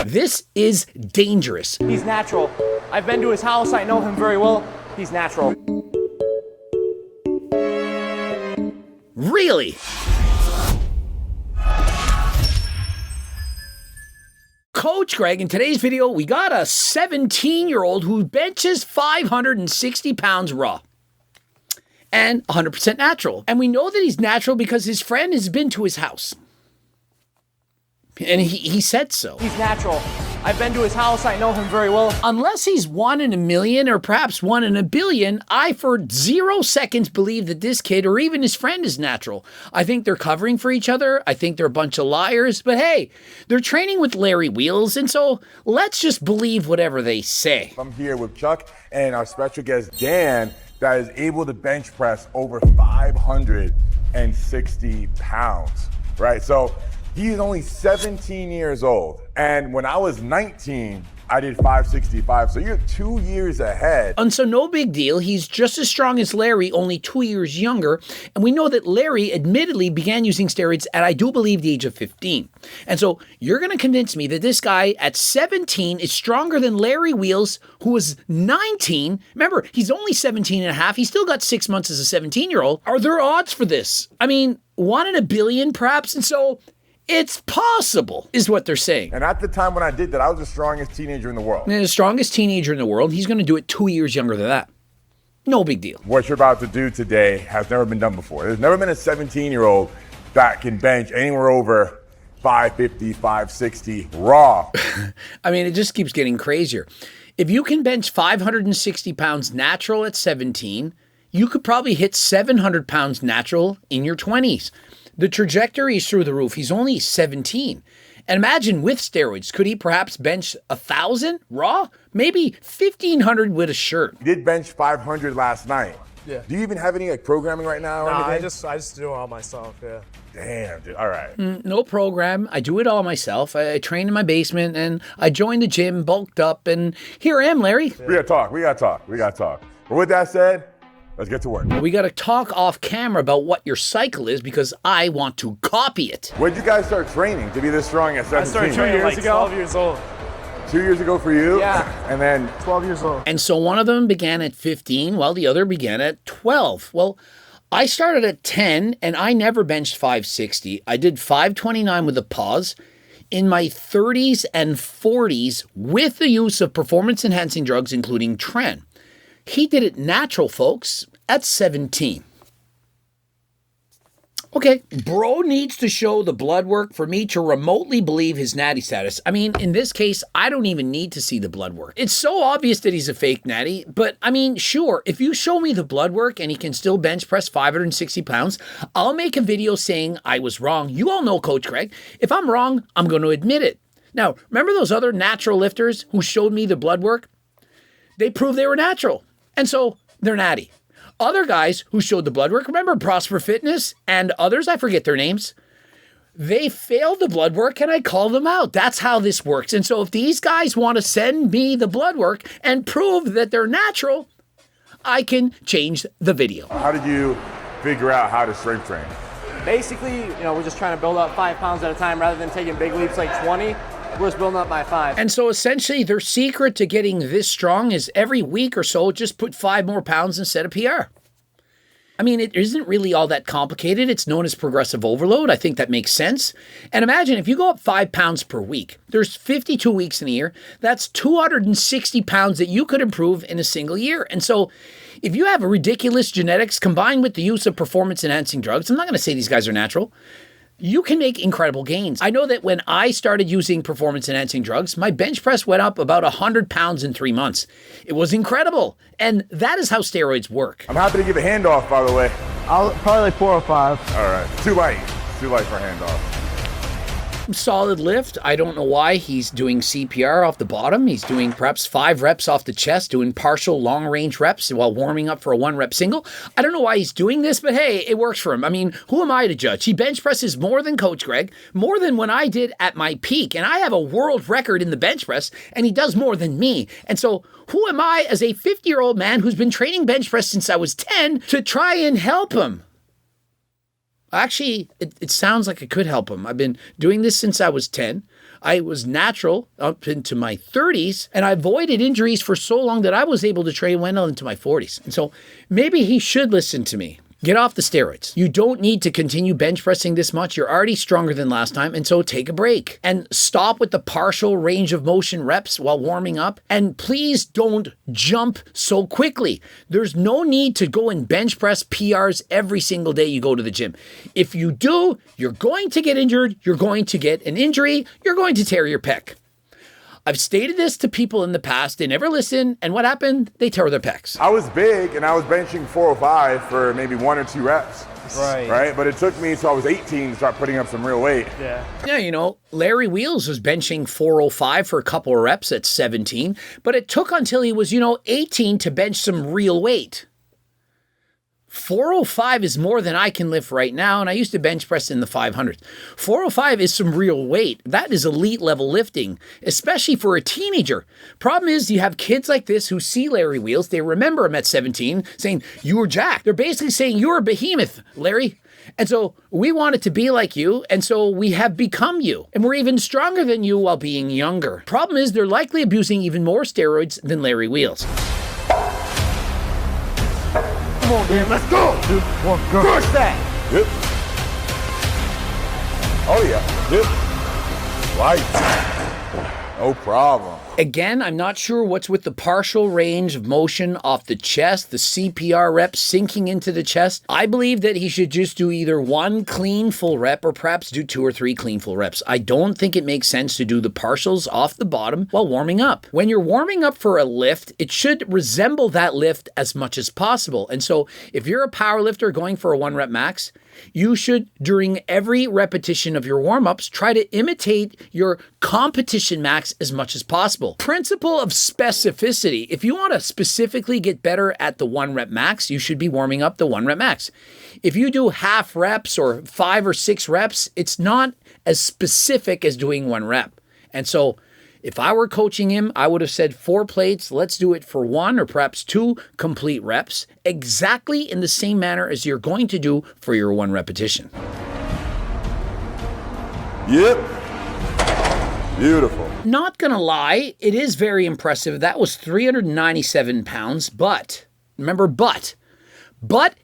This is dangerous. He's natural. I've been to his house. I know him very well. He's natural. Really? Coach Greg, in today's video, we got a 17-year-old who benches 560 pounds raw and 100% natural. And we know that he's natural because his friend has been to his house. And he said so. He's natural. I've been to his house. I know him very well. Unless he's 1 in a million or perhaps 1 in a billion, I for 0 seconds believe that this kid or even his friend is natural. I think they're covering for each other. I think they're a bunch of liars. But hey, they're training with Larry Wheels, and so let's just believe whatever they say. I'm here with Chuck and our special guest Dan that is able to bench press over 560 pounds, right? So he's only 17 years old. And when I was 19, I did 565. So you're 2 years ahead. And so no big deal. He's just as strong as Larry, only 2 years younger. And we know that Larry admittedly began using steroids at, I do believe, the age of 15. And so you're going to convince me that this guy at 17 is stronger than Larry Wheels, who was 19. Remember, he's only 17 and a half. He's still got 6 months as a 17-year-old. Are there odds for this? I mean, 1 in a billion, perhaps? And so it's possible, is what they're saying. And at the time when I did that, I was the strongest teenager in the world. And the strongest teenager in the world. He's going to do it 2 years younger than that. No big deal. What you're about to do today has never been done before. There's never been a 17-year-old that can bench anywhere over 550, 560 raw. I mean, it just keeps getting crazier. If you can bench 560 pounds natural at 17, you could probably hit 700 pounds natural in your 20s. The trajectory is through the roof. He's only 17. And imagine with steroids, could he perhaps bench 1,000 raw? Maybe 1,500 with a shirt. You did bench 500 last night. Yeah. Do you even have any programming right now or anything? I just do it all myself, yeah. Damn, dude. All right. No program. I do it all myself. I train in my basement and I joined the gym, bulked up, and here I am, Larry. We gotta talk. But with that said, let's get to work. We got to talk off camera about what your cycle is because I want to copy it. When did you guys start training to be this strong at 17? I started 2 years ago. 12 years old. 2 years ago for you? Yeah. And then 12 years old. And so one of them began at 15 while the other began at 12. Well, I started at 10 and I never benched 560. I did 529 with a pause. In my 30s and 40s with the use of performance-enhancing drugs, including Tren. He did it natural, folks, at 17. Okay, bro needs to show the blood work for me to remotely believe his natty status. I mean, in this case, I don't even need to see the blood work. It's so obvious that he's a fake natty, but I mean, sure, if you show me the blood work and he can still bench press 560 pounds, I'll make a video saying I was wrong. You all know Coach Greg. If I'm wrong, I'm going to admit it. Now, remember those other natural lifters who showed me the blood work? They proved they were natural. And so they're natty. Other guys who showed the blood work, remember Prosper Fitness and others, I forget their names, they failed the blood work and I called them out. That's how this works. And so if these guys want to send me the blood work and prove that they're natural, I can change the video. how did you figure out how to strength train? Basically, we're just trying to build up 5 pounds at a time rather than taking big leaps like 20. We're just building up by 5. And so essentially their secret to getting this strong is every week or so, just put 5 more pounds and set a PR. I mean, it isn't really all that complicated. It's known as progressive overload. I think that makes sense. And imagine if you go up 5 pounds per week, there's 52 weeks in a year. That's 260 pounds that you could improve in a single year. And so if you have a ridiculous genetics combined with the use of performance enhancing drugs, I'm not going to say these guys are natural, you can make incredible gains. I know that when I started using performance-enhancing drugs, my bench press went up about 100 pounds in 3 months. It was incredible. And that is how steroids work. I'm happy to give a handoff, by the way. I'll probably like 4 or 5. All right. Too light for a handoff. Solid lift. I don't know why he's doing CPR off the bottom. He's doing perhaps 5 reps off the chest, doing partial long range reps while warming up for a 1 rep single. I don't know why he's doing this, but hey, it works for him. I mean, who am I to judge? He bench presses more than Coach Greg, more than when I did at my peak. And I have a world record in the bench press, and he does more than me. And so who am I as a 50-year-old man who's been training bench press since I was 10 to try and help him? Actually, it sounds like it could help him. I've been doing this since I was 10. I was natural up into my 30s, and I avoided injuries for so long that I was able to train well into my 40s. And so maybe he should listen to me. Get off the steroids. You don't need to continue bench pressing this much. You're already stronger than last time, and so take a break. And stop with the partial range of motion reps while warming up. And please don't jump so quickly. There's no need to go and bench press PRs every single day you go to the gym. If you do, you're going to get injured, you're going to get an injury, you're going to tear your pec. I've stated this to people in the past. They never listen. And what happened? They tore their pecs. I was big and I was benching 405 for maybe 1 or 2 reps. Right. But it took me till I was 18 to start putting up some real weight. Yeah, you know, Larry Wheels was benching 405 for a couple of reps at 17, but it took until he was, 18 to bench some real weight. 405 is more than I can lift right now, and I used to bench press in the 500s. 405 is some real weight. That is elite level lifting, especially for a teenager. Problem is, you have kids like this who see Larry Wheels, they remember him at 17, saying, you were jacked. They're basically saying, you're a behemoth, Larry. And so we wanted to be like you, and so we have become you. And we're even stronger than you while being younger. Problem is, they're likely abusing even more steroids than Larry Wheels. Come on, Dan, let's go! 2, 1, go. Crush that! Yep. Oh, yeah. Yep. Light. No problem. Again, I'm not sure what's with the partial range of motion off the chest, the CPR reps sinking into the chest. I believe that he should just do either 1 clean full rep or perhaps do 2 or 3 clean full reps. I don't think it makes sense to do the partials off the bottom while warming up. When you're warming up for a lift, it should resemble that lift as much as possible. And so if you're a power lifter going for a 1 rep max, you should, during every repetition of your warm-ups, try to imitate your competition max as much as possible. Principle of specificity. If you want to specifically get better at the 1 rep max, you should be warming up the 1 rep max. If you do half reps or 5 or 6 reps, it's not as specific as doing 1 rep. And so if I were coaching him, I would have said 4 plates, let's do it for 1 or perhaps 2 complete reps, exactly in the same manner as you're going to do for your 1 repetition. Yep. Beautiful. Not gonna lie, it is very impressive. That was 397 pounds, but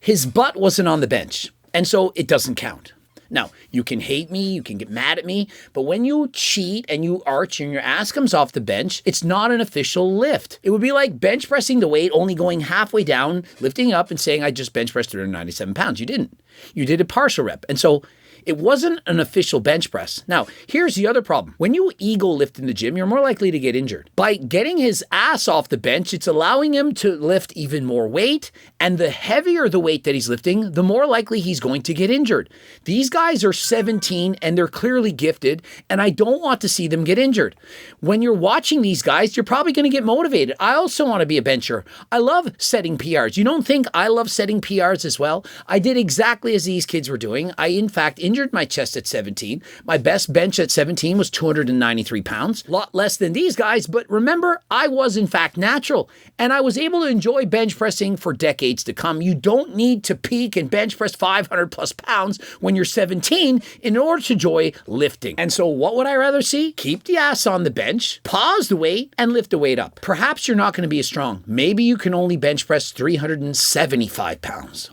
his butt wasn't on the bench, and so it doesn't count. Now, you can hate me, you can get mad at me, but when you cheat and you arch and your ass comes off the bench, it's not an official lift. It would be like bench pressing the weight, only going halfway down, lifting up and saying, I just bench pressed 397 pounds. You didn't. You did a partial rep. And so it wasn't an official bench press. Now, here's the other problem. When you ego lift in the gym, you're more likely to get injured. By getting his ass off the bench, it's allowing him to lift even more weight, and the heavier the weight that he's lifting, the more likely he's going to get injured. These guys are 17 and they're clearly gifted, and I don't want to see them get injured. When you're watching these guys, you're probably going to get motivated. I also want to be a bencher. I love setting PRs. You don't think I love setting PRs as well? I did exactly as these kids were doing. I, in fact, injured my chest at 17. My best bench at 17 was 293 pounds. A lot less than these guys, but remember, I was in fact natural, and I was able to enjoy bench pressing for decades to come. You don't need to peak and bench press 500 plus pounds when you're 17 in order to enjoy lifting. And so what would I rather see? Keep the ass on the bench, pause the weight, and lift the weight up. Perhaps you're not going to be as strong. Maybe you can only bench press 375 pounds.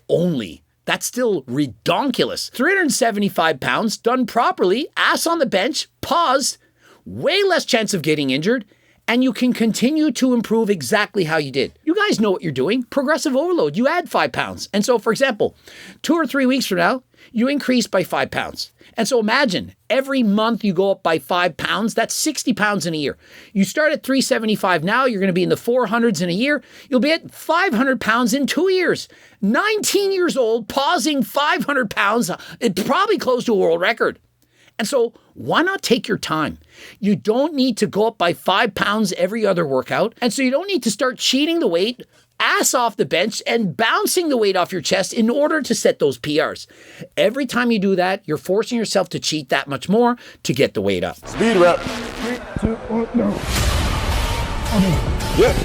Only. That's still redonkulous. 375 pounds done properly, ass on the bench, pause, way less chance of getting injured, and you can continue to improve exactly how you did. You guys know what you're doing. Progressive overload, you add 5 pounds. And so, for example, 2 or 3 weeks from now, you increase by 5 pounds. And so imagine every month you go up by 5 pounds, that's 60 pounds in a year. You start at 375 now, you're going to be in the 400s in a year. You'll be at 500 pounds in 2 years. 19 years old, pausing 500 pounds, it's probably close to a world record. And so why not take your time? You don't need to go up by 5 pounds every other workout. And so you don't need to start cheating the weight, ass off the bench, and bouncing the weight off your chest in order to set those PRs. Every time you do that, you're forcing yourself to cheat that much more to get the weight up. Speed rep. 3, 2, 1, no. Yep.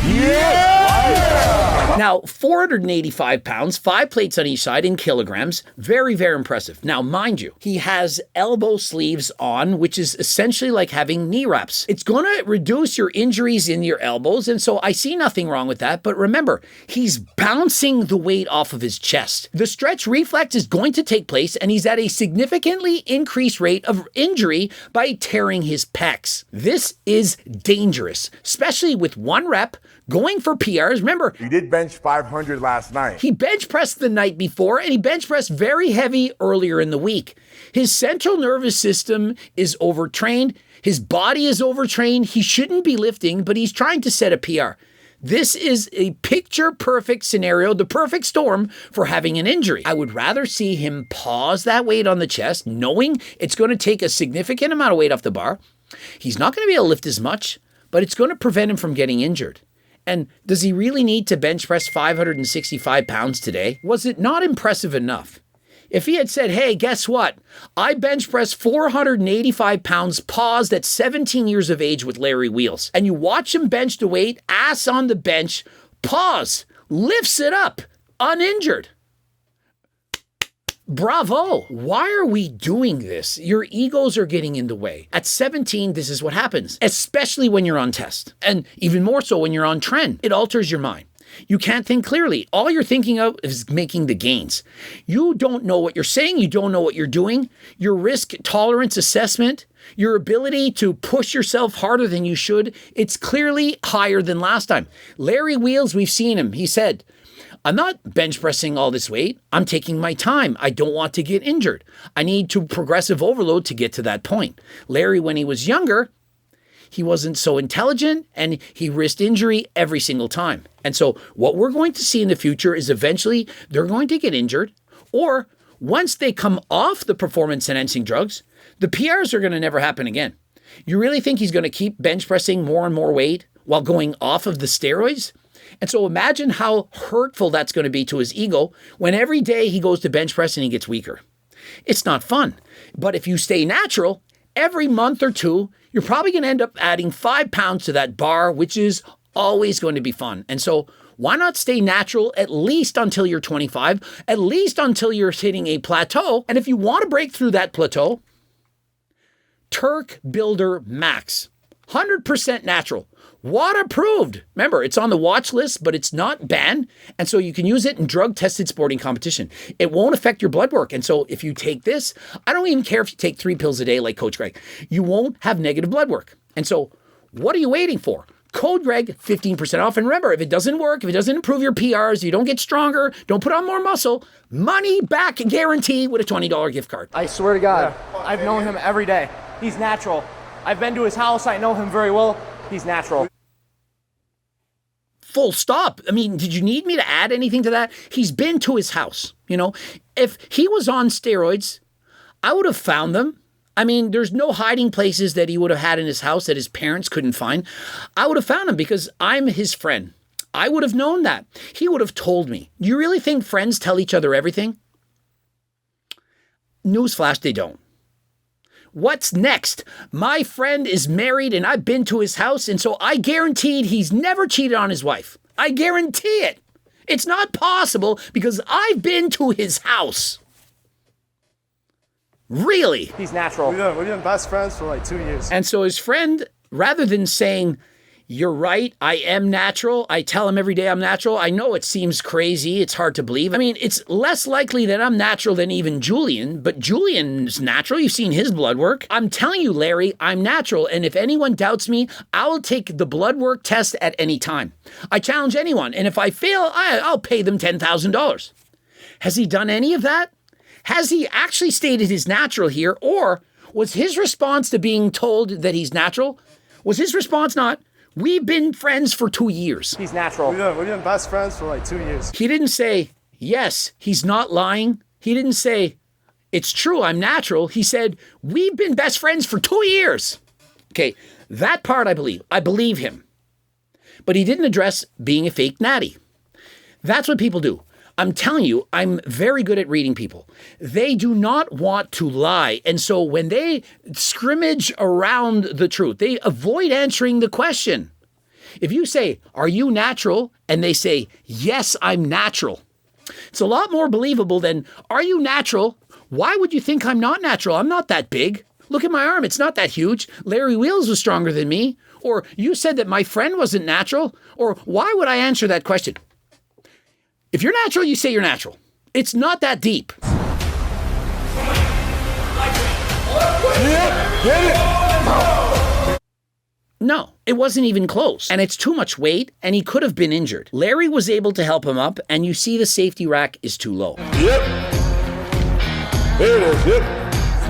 Yeah! Now, 485 pounds, 5 plates on each side in kilograms. Very, very impressive. Now, mind you, he has elbow sleeves on, which is essentially like having knee wraps. It's going to reduce your injuries in your elbows, and so I see nothing wrong with that. But remember, he's bouncing the weight off of his chest. The stretch reflex is going to take place, and he's at a significantly increased rate of injury by tearing his pecs. This is dangerous, especially with one rep, going for PRs. Remember, He did bench 500 last night. he bench pressed the night before, and he bench pressed very heavy earlier in the week. His central nervous system is overtrained. His body is overtrained. He shouldn't be lifting, but he's trying to set a PR. This is a picture-perfect scenario, the perfect storm for having an injury. I would rather see him pause that weight on the chest, knowing it's going to take a significant amount of weight off the bar. He's not going to be able to lift as much, but it's going to prevent him from getting injured. And does he really need to bench press 565 pounds today? Was it not impressive enough? If he had said, hey, guess what? I bench press 485 pounds paused at 17 years of age with Larry Wheels. And you watch him bench the weight, ass on the bench, pause, lifts it up, uninjured. Bravo. Why are we doing this? Your egos are getting in the way. At 17, this is what happens, especially when you're on test. And even more so when you're on trend. It alters your mind. You can't think clearly. All you're thinking of is making the gains. You don't know what you're saying. You don't know what you're doing. Your risk tolerance assessment, your ability to push yourself harder than you should, it's clearly higher than last time. Larry Wheels, we've seen him. He said, I'm not bench pressing all this weight. I'm taking my time. I don't want to get injured. I need to progressive overload to get to that point. Larry, when he was younger, he wasn't so intelligent and he risked injury every single time. And so what we're going to see in the future is eventually they're going to get injured, or once they come off the performance enhancing drugs, the PRs are going to never happen again. You really think he's going to keep bench pressing more and more weight while going off of the steroids? And so imagine how hurtful that's going to be to his ego when every day he goes to bench press and he gets weaker. It's not fun. But if you stay natural, every month or two, you're probably going to end up adding 5 pounds to that bar, which is always going to be fun. And so why not stay natural at least until you're 25, at least until you're hitting a plateau? And if you want to break through that plateau, Turk Builder Max, 100% natural. WADA approved. Remember, it's on the watch list, but it's not banned. And so you can use it in drug-tested sporting competition. It won't affect your blood work. And so if you take this, I don't even care if you take 3 pills a day like Coach Greg. You won't have negative blood work. And so what are you waiting for? Code Greg, 15% off. And remember, if it doesn't work, if it doesn't improve your PRs, you don't get stronger, don't put on more muscle, money back guarantee with a $20 gift card. I swear to God, I've known him every day. He's natural. I've been to his house. I know him very well. He's natural. Full stop. I mean, did you need me to add anything to that? He's been to his house. You know, if he was on steroids, I would have found them. I mean, there's no hiding places that he would have had in his house that his parents couldn't find. I would have found him because I'm his friend. I would have known that. He would have told me. Do you really think friends tell each other everything? Newsflash, they don't. What's next? My friend is married and I've been to his house, and so I guaranteed he's never cheated on his wife. I guarantee it. It's not possible because I've been to his house. Really? He's natural. We've been best friends for like 2 years. And so his friend, rather than saying, you're right, I am natural, I tell him every day I'm natural. I know it seems crazy, it's hard to believe. I mean, it's less likely that I'm natural than even Julian, but Julian's natural. You've seen his blood work. I'm telling you, Larry, I'm natural. And if anyone doubts me, I'll take the blood work test at any time. I challenge anyone. And if I fail, I'll pay them $10,000. Has he done any of that? Has he actually stated his natural here? Or was his response to being told that he's natural, was his response not, we've been friends for 2 years? He's natural. We've been best friends for like 2 years. He didn't say, yes, he's not lying. He didn't say, it's true, I'm natural. He said, we've been best friends for 2 years. Okay, that part I believe. I believe him. But he didn't address being a fake natty. That's what people do. I'm telling you, I'm very good at reading people. They do not want to lie. And so when they scrimmage around the truth, they avoid answering the question. If you say, are you natural? and they say, yes, I'm natural. It's a lot more believable than, are you natural? Why would you think I'm not natural? I'm not that big. Look at my arm. It's not that huge. Larry Wheels was stronger than me. Or you said that my friend wasn't natural. Or why would I answer that question? If you're natural, you say you're natural. It's not that deep. No, it wasn't even close. And it's too much weight, and he could have been injured. Larry was able to help him up, and you see the safety rack is too low. Yep. There it is. Yep.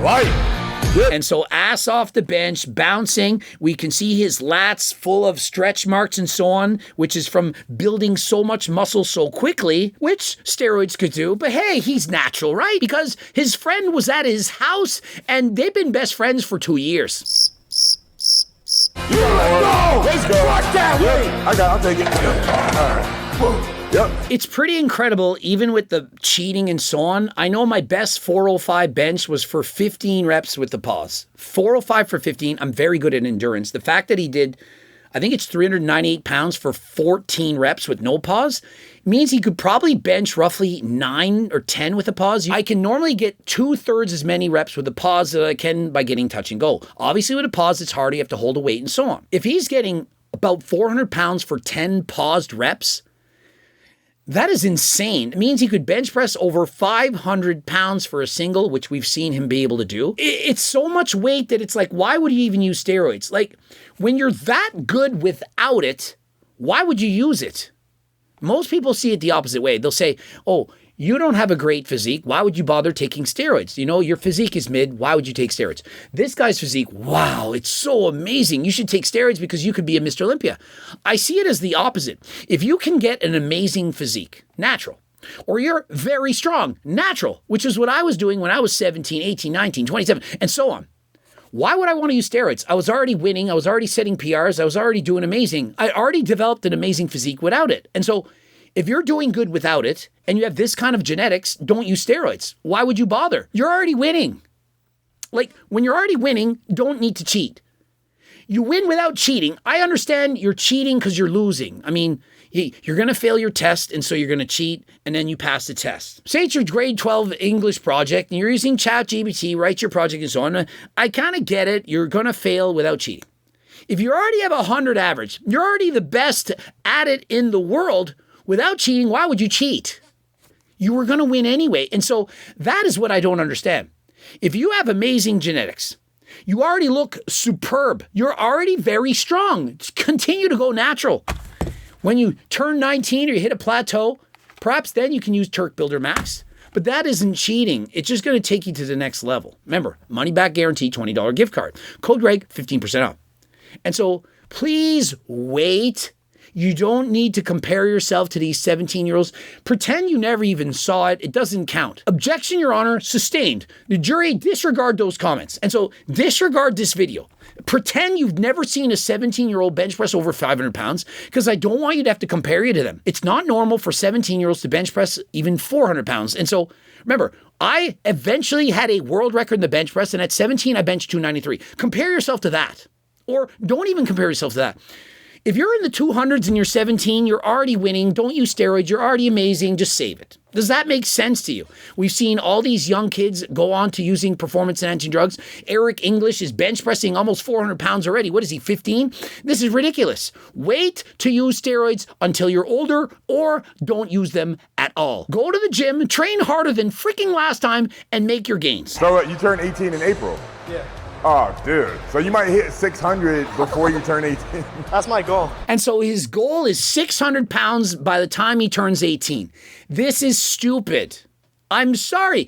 Right. Yep. And so ass off the bench, bouncing. We can see his lats full of stretch marks and so on, which is from building so much muscle so quickly, which steroids could do. But hey, he's natural, right? Because his friend was at his house, and they've been best friends for 2 years. Yeah, let's go. Watch that way. I'll take it. All right. Yep. It's pretty incredible, even with the cheating and so on. I know my best 405 bench was for 15 reps with the pause. 405 for 15. I'm very good at endurance. The fact that he did, I think it's 398 pounds for 14 reps with no pause, means he could probably bench roughly 9 or 10 with a pause. I can normally get 2/3 as many reps with a pause that I can by getting touch and go. Obviously with a pause, it's hard. You have to hold a weight and so on. If he's getting about 400 pounds for 10 paused reps, that is insane. It means he could bench press over 500 pounds for a single, which we've seen him be able to do. It's so much weight that it's like, why would you even use steroids? Like, when you're that good without it, why would you use it? Most people see it the opposite way. They'll say, oh, you don't have a great physique. Why would you bother taking steroids? You know, your physique is mid. Why would you take steroids? This guy's physique, wow, it's so amazing. You should take steroids because you could be a Mr. Olympia. I see it as the opposite. If you can get an amazing physique, natural, or you're very strong, natural, which is what I was doing when I was 17, 18, 19, 27, and so on. Why would I want to use steroids? I was already winning. I was already setting PRs. I was already doing amazing. I already developed an amazing physique without it. And so if you're doing good without it and you have this kind of genetics, don't use steroids. Why would you bother? You're already winning. Like, when you're already winning, don't need to cheat. You win without cheating. I understand you're cheating because you're losing. I mean, you're going to fail your test, and so you're going to cheat, and then you pass the test. Say it's your grade 12 English project, and you're using ChatGPT, write your project and so on. I kind of get it. You're going to fail without cheating. If you already have 100 average, you're already the best at it in the world. Without cheating, why would you cheat? You were going to win anyway. And so that is what I don't understand. If you have amazing genetics, you already look superb. You're already very strong. Just continue to go natural. When you turn 19 or you hit a plateau, perhaps then you can use Turk Builder Max. But that isn't cheating. It's just going to take you to the next level. Remember, money back guarantee, $20 gift card. Code Greg, 15% off. And so please wait. You don't need to compare yourself to these 17-year-olds. Pretend you never even saw it. It doesn't count. Objection, Your Honor, sustained. The jury, disregard those comments. And so disregard this video. Pretend you've never seen a 17-year-old bench press over 500 pounds because I don't want you to have to compare you to them. It's not normal for 17-year-olds to bench press even 400 pounds. And so remember, I eventually had a world record in the bench press, and at 17, I benched 293. Compare yourself to that. Or don't even compare yourself to that. If you're in the 200s and you're 17, you're already winning. Don't use steroids. You're already amazing. Just save it. Does that make sense to you? We've seen all these young kids go on to using performance-enhancing drugs. Eric English is bench pressing almost 400 pounds already. What is he, 15? This is ridiculous. Wait to use steroids until you're older, or don't use them at all. Go to the gym, train harder than freaking last time, and make your gains. So you turn 18 in April? Yeah. Oh, dude. So you might hit 600 before you turn 18. That's my goal. And so his goal is 600 pounds by the time he turns 18. This is stupid. I'm sorry.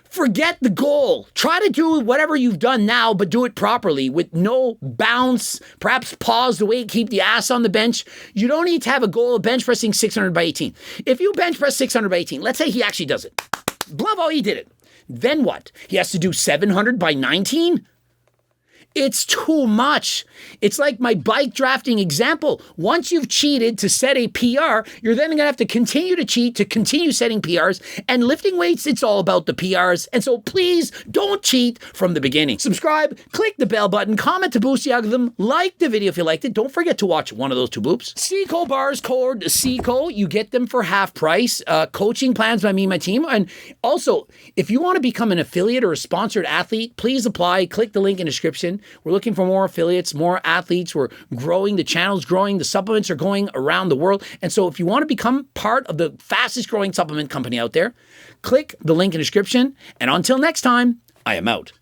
Forget the goal. Try to do whatever you've done now, but do it properly with no bounce, perhaps pause the weight, keep the ass on the bench. You don't need to have a goal of bench pressing 600 by 18. If you bench press 600 by 18, let's say he actually does it. Bravo, he did it. Then what? He has to do 700 by 19? It's too much. It's like my bike drafting example. Once you've cheated to set a PR, you're then going to have to continue to cheat to continue setting PRs. And lifting weights, it's all about the PRs. And so please don't cheat from the beginning. Subscribe, click the bell button, comment to boost the algorithm, like the video if you liked it. Don't forget to watch one of those 2 bloops. Seco bars, code Seco. You get them for half price. Coaching plans by me and my team. And also, if you want to become an affiliate or a sponsored athlete, please apply. Click the link in the description. We're looking for more affiliates, more athletes. We're growing. The channel's growing. The supplements are going around the world. And so if you want to become part of the fastest growing supplement company out there, click the link in the description. And until next time, I am out.